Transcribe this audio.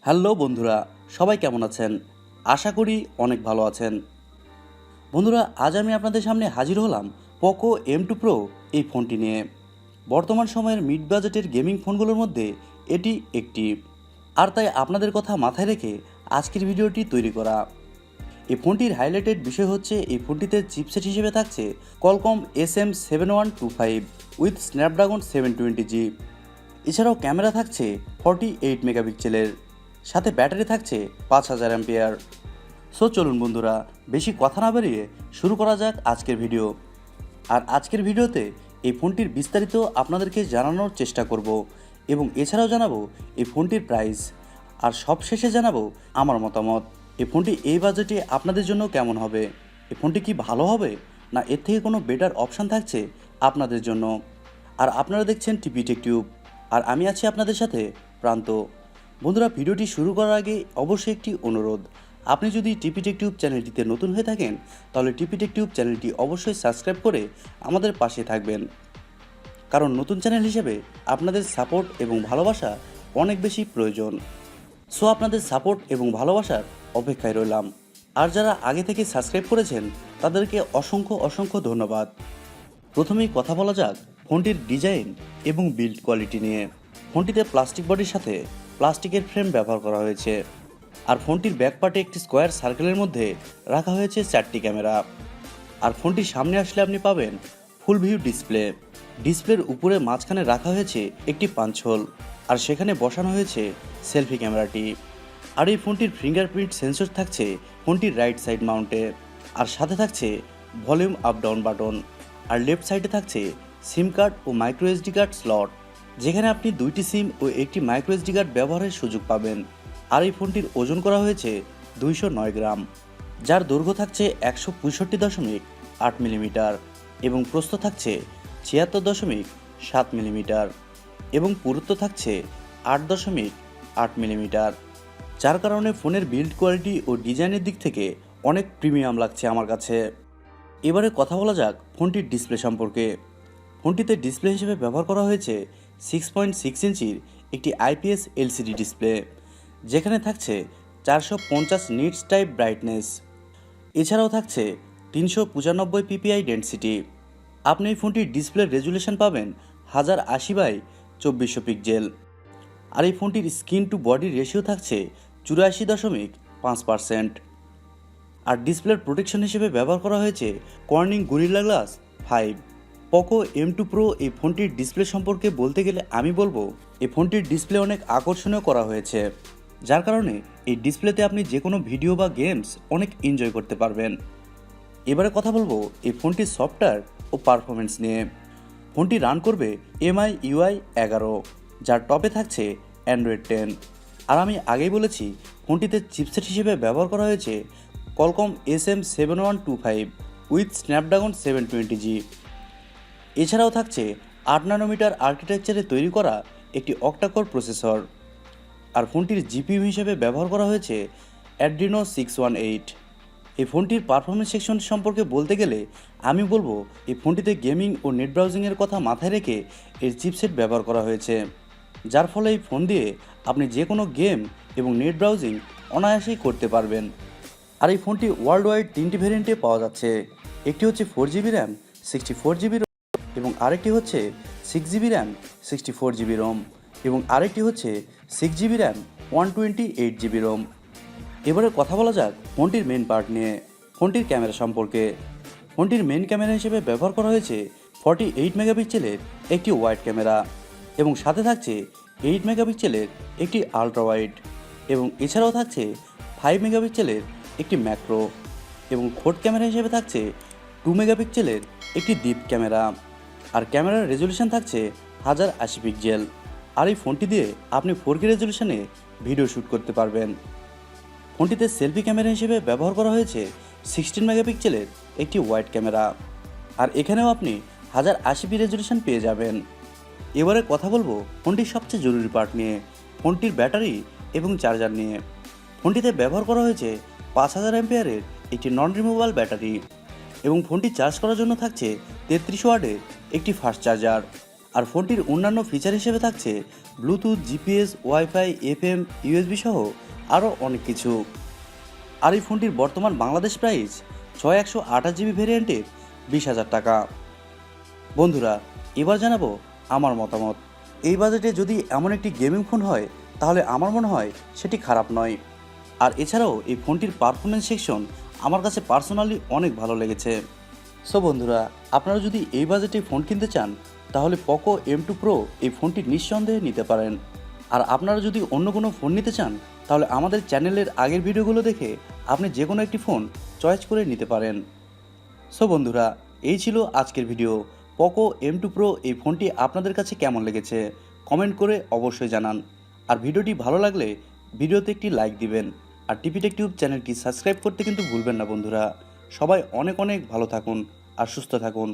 Hello বন্ধুরা, সবাই কেমন আছেন? আশা করি অনেক ভালো আছেন। বন্ধুরা, আজ আমি আপনাদের সামনে হাজির হলাম পোকো M2 Pro এই ফোনটি নিয়ে। বর্তমান সময়ের মিড বাজেটের গেমিং ফোনগুলোর মধ্যে এটি একটি। আর তাই আপনাদের কথা মাথায় রেখে আজকের ভিডিওটি তৈরি করা। এই ফোনটির হাইলাইটেড বিষয় হচ্ছে এই ফোনটিতে চিপসেট হিসেবে থাকছে Qualcomm SM7125 with Snapdragon 720G। এছাড়াও ক্যামেরা থাকছে 48 মেগাপিক্সেলের, সাথে ব্যাটারি থাকছে 5000 অ্যাম্পিয়ার। সো চলুন বন্ধুরা, বেশি কথা না বাড়িয়ে শুরু করা যাক আজকের ভিডিও। আর আজকের ভিডিওতে এই ফোনটির বিস্তারিত আপনাদেরকে জানানোর চেষ্টা করব এবং এছাড়াও জানাবো এই ফোনটির প্রাইস, আর সবশেষে জানাবো আমার মতামত। এই ফোনটি এই বাজেটে আপনাদের জন্য কেমন হবে, এই ফোনটি কি ভালো হবে না এর থেকে কোনো বেটার অপশান থাকছে আপনাদের জন্য। আর আপনারা দেখছেন TechTube, আর আমি আছি আপনাদের সাথে প্রান্ত। বন্ধুরা, ভিডিওটি শুরু করার আগে অবশ্যই একটি অনুরোধ, আপনি যদি TechTube চ্যানেলটিতে নতুন হয়ে থাকেন তাহলে TechTube চ্যানেলটি অবশ্যই সাবস্ক্রাইব করে আমাদের পাশে থাকবেন, কারণ নতুন চ্যানেল হিসেবে আপনাদের সাপোর্ট এবং ভালোবাসা অনেক বেশি প্রয়োজন। সো আপনাদের সাপোর্ট এবং ভালোবাসার অপেক্ষায় রইলাম। আর যারা আগে থেকে সাবস্ক্রাইব করেছেন তাদেরকে অসংখ্য ধন্যবাদ। প্রথমেই কথা বলা যাক ফোনটির ডিজাইন এবং বিল্ড কোয়ালিটি নিয়ে। ফোনটিতে প্লাস্টিক বডির সাথে প্লাস্টিকের ফ্রেম ব্যবহার করা হয়েছে। আর ফোনটির ব্যাকপার্টে একটি স্কোয়ার সার্কেলের মধ্যে রাখা হয়েছে 4টি ক্যামেরা। আর ফোনটির সামনে আসলে আপনি পাবেন ফুল ভিউ ডিসপ্লে। ডিসপ্লের উপরে মাঝখানে রাখা হয়েছে একটি পাঞ্চ হোল, আর সেখানে বসানো হয়েছে সেলফি ক্যামেরাটি। আর এই ফোনটির ফিঙ্গারপ্রিন্ট সেন্সর থাকছে ফোনটির রাইট সাইড মাউন্টে, আর সাথে থাকছে ভলিউম আপ ডাউন বাটন। আর লেফট সাইডে থাকছে সিম কার্ড ও মাইক্রো এসডি কার্ড স্লট, যেখানে আপনি 2টি সিম ও একটি মাইক্রো এসডি কার্ড ব্যবহারের সুযোগ পাবেন। আর এই ফোনটির ওজন করা হয়েছে 209 গ্রাম, যার দৈর্ঘ্য থাকছে 165.8 মিলিমিটার এবং প্রস্থ থাকছে 76.7 মিলিমিটার এবং পুরুত্ব থাকছে 8.8 মিলিমিটার, যার কারণে ফোনের বিল্ড কোয়ালিটি ও ডিজাইনের দিক থেকে অনেক প্রিমিয়াম লাগছে আমার কাছে। এবারে কথা বলা যাক ফোনটির ডিসপ্লে সম্পর্কে। ফোনটিতে ডিসপ্লে হিসেবে ব্যবহার করা হয়েছে 6.6 ইঞ্চির একটি IPS LCD ডিসপ্লে, যেখানে থাকছে 450 নিটস টাইপ ব্রাইটনেস। এছাড়াও থাকছে 395 PPI ডেনসিটি। আপনি এই ফোনটির ডিসপ্লের রেজুলেশন পাবেন 1080x2400 পিক্সেল। আর এই ফোনটির স্ক্রিন টু বডি রেশিও থাকছে 84.5%। আর ডিসপ্লের প্রোটেকশন হিসেবে ব্যবহার করা হয়েছে Corning gorilla glass 5। Poco M2 Pro এই ফোনটির ডিসপ্লে সম্পর্কে বলতে গেলে আমি বলবো এই ফোনটির ডিসপ্লে অনেক আকর্ষণীয় করা হয়েছে, যার কারণে এই ডিসপ্লেতে আপনি যে কোনো ভিডিও বা গেমস অনেক এনজয় করতে পারবেন। এবারে কথা বলবো এই ফোনটির সফটওয়্যার ও পারফরমেন্স নিয়ে। ফোনটি রান করবে MI UI 11, যার টপে থাকছে অ্যান্ড্রয়েড 10। আর আমি আগেই বলেছি ফোনটিতে চিপসেট হিসেবে ব্যবহার করা হয়েছে Qualcomm SM7125 with Snapdragon 720G। এছাড়াও থাকছে 8 ন্যানোমিটার আর্কিটেকচারে তৈরি করা একটি Octa Core প্রসেসর। আর ফোনটির জিপিইউ হিসেবে ব্যবহার করা হয়েছে Adreno 618। এই ফোনটির পারফরমেন্স সেকশন সম্পর্কে বলতে গেলে আমি বলবো এই ফোনটিতে গেমিং ও নেট ব্রাউজিংয়ের কথা মাথায় রেখে এর চিপসেট ব্যবহার করা হয়েছে, যার ফলে এই ফোন দিয়ে আপনি যে কোনো গেম এবং নেট ব্রাউজিং অনায়াসেই করতে পারবেন। আর এই ফোনটি ওয়ার্ল্ড ওয়াইড 3টি ভেরিয়েন্টে পাওয়া যাচ্ছে। একটি হচ্ছে 4GB র্যাম 64GB রোম, এবং আরেকটি হচ্ছে 6GB র্যাম 64GB রোম, এবং আরেকটি হচ্ছে 6GB র্যাম 128GB রোম। এবারে কথা বলা যাক ফোনটির মেন পার্ট নিয়ে। ফোনটির ক্যামেরা সম্পর্কে। ফোনটির মেন ক্যামেরা হিসেবে ব্যবহার করা হয়েছে 48 মেগাপিক্সেলের একটি ওয়াইড ক্যামেরা, এবং সাথে থাকছে 8 মেগাপিক্সেলের একটি আলট্রা ওয়াইড, এবং এছাড়াও থাকছে 5 মেগাপিক্সেলের একটি ম্যাক্রো, এবং ফোর্থ ক্যামেরা হিসেবে থাকছে 2 মেগাপিক্সেলের একটি ডিপ ক্যামেরা। আর ক্যামেরার রেজলিউশন থাকছে 1080 পিক্সেল। আর এই ফোনটি দিয়ে আপনি 4K রেজলিউশনে ভিডিও শ্যুট করতে পারবেন। ফোনটিতে সেলফি ক্যামেরা হিসেবে ব্যবহার করা হয়েছে 16 মেগাপিক্সেলের একটি ওয়াইড ক্যামেরা, আর এখানেও আপনি 1080p রেজলিউশন পেয়ে যাবেন। এবারে কথা বলবো ফোনটির সবচেয়ে জরুরি পার্ট নিয়ে, ফোনটির ব্যাটারি এবং চার্জার নিয়ে। ফোনটিতে ব্যবহার করা হয়েছে 5000 অ্যাম্পিয়ারের একটি নন রিমুভেবল ব্যাটারি, এবং ফোনটি চার্জ করার জন্য থাকছে 33 ওয়াটের একটি ফাস্ট চার্জার। আর ফোনটির অন্যান্য ফিচার হিসেবে থাকছে Bluetooth, GPS, wifi, FM, USB সহ আরও অনেক কিছু। আর এই ফোনটির বর্তমান বাংলাদেশ প্রাইস 6128GB ভেরিয়েন্টের 20,000 টাকা। বন্ধুরা, এবার জানাবো আমার মতামত। এই বাজেটে যদি এমন একটি গেমিং ফোন হয় তাহলে আমার মনে হয় সেটি খারাপ নয়। আর এছাড়াও এই ফোনটির পারফরমেন্স সেকশন আমার কাছে পার্সোনালি অনেক ভালো লেগেছে। সো বন্ধুরা, আপনারা যদি এই বাজেটে ফোন কিনতে চান তাহলে পোকো M2 Pro এই ফোনটি নিঃসন্দেহে নিতে পারেন। আর আপনারা যদি অন্য কোনো ফোন নিতে চান তাহলে আমাদের চ্যানেলের আগের ভিডিওগুলো দেখে আপনি যে কোনো একটি ফোন চয়েস করে নিতে পারেন। সো বন্ধুরা, এই ছিল আজকের ভিডিও। পোকো M2 Pro এই ফোনটি আপনাদের কাছে কেমন লেগেছে কমেন্ট করে অবশ্যই জানান। আর ভিডিওটি ভালো লাগলে ভিডিওতে একটি লাইক দিবেন। আর TechTube চ্যানেলটি সাবস্ক্রাইব করতে কিন্তু ভুলবেন না বন্ধুরা। সবাই অনেক অনেক ভালো থাকুন আর সুস্থ থাকুন।